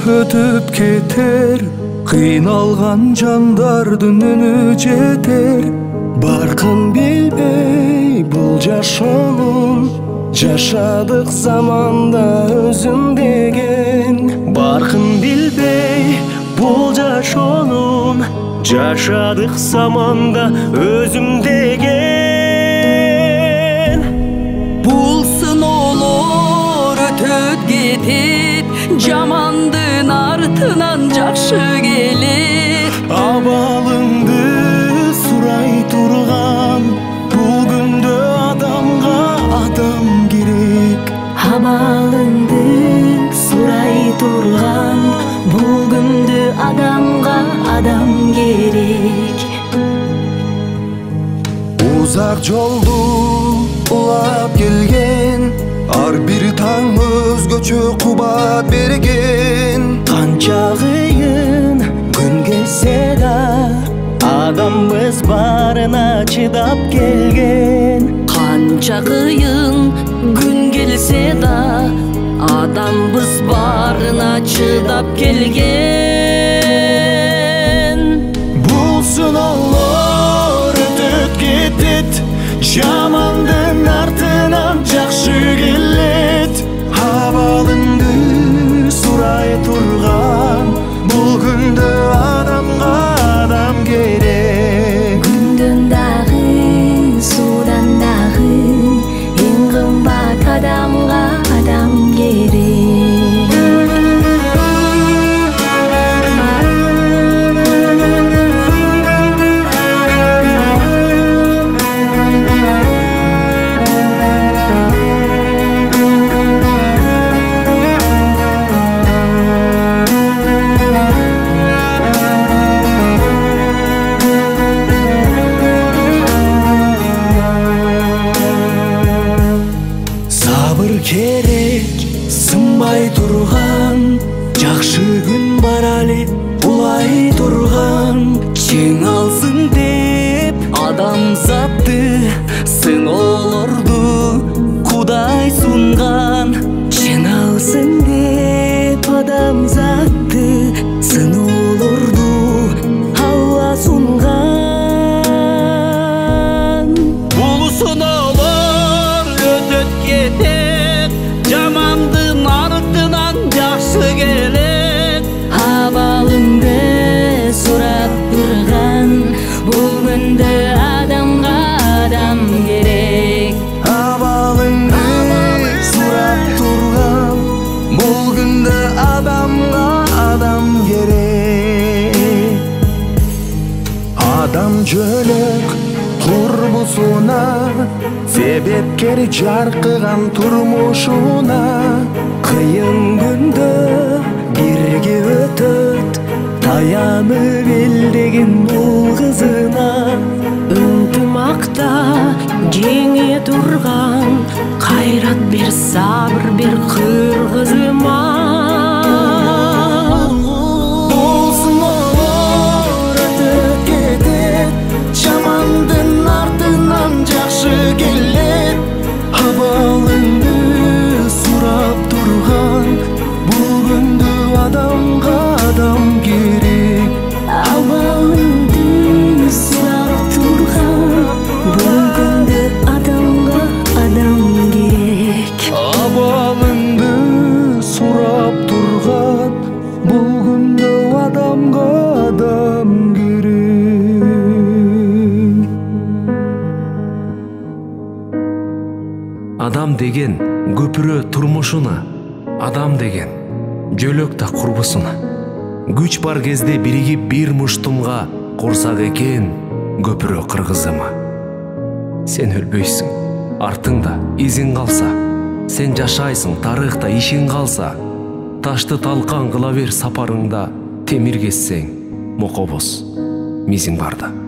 Өтүп кетер, кыйналган жандардын үнү жетер. Баркын билбей бул жашоонун, жашадык заманда өзүм деген. Баркын билбей бул жашоонун, жашадык заманда өзүм деген. Бул сыноолор өтөт кетет, жамандын артынан жакшы келет. Абалыңды сурай турган, бул күндө адамга адам керек. Абалыңды сурай турган, бул күндө адамга адам керек. Узак жолду улап келген, ар бир таң өзгөчө кубат берген. Канча кыйын күн келсе да, адамбыз барына чыдап келген. Канча кыйын күн келсе да, адамбыз барына чыдап келген. Бул сыноолор өтөт кетет, жамандын артынан жакшы келет. Абалыңды сурай турган, бул күндө адамга адам керек. Күндөн дагы, суудан дагы, эң кымбат адамга адам керек. Керек, сынбай турган, жакшы күн бар али улай турган. Чыңалсын деп адамзатты, сыноолорду Кудай сунган. Чыңалсын деп адамзатты, сыноолорду Алла сунган. Бул сыноолор өтөт кетет, жамандын артынан жакшы келет. Абалыңды сурап турган, бул күндө адамга адам керек. Абалыңды сурап турган, бул күндө адамга адам керек. Адам жөлөк турмусуна, себепкер жаркыган турмушуна. Кыйын күндө бирге өтөт, таянып элдеген бул кызына. Ынтымакта жеңе турган, кайрат бер, сабыр бер кыргызыма. Бул сыноолор өтөт кетет, жамандын артынан жакшы келет. Абалыңды сурап турган, бул күндө адамга адам керек. Абалыңды сурап турган, бул күндө адамга адам керек. Абалыңды сурап турган, бул күндө адамга адам керек. Адам деген көпүрө турмушуна, адам деген жөлөк та курбусуна. Күч бар кезде биригип бир муштумга курсак экен көпүрө кыргызыма. Сен өлбөйсүң, артыңда изиң калса, сен жашайсың, тарыхта ишиң калса. Ташты талкан кыла бер сапарыңда, темир кессең мокобоз мизиң барда.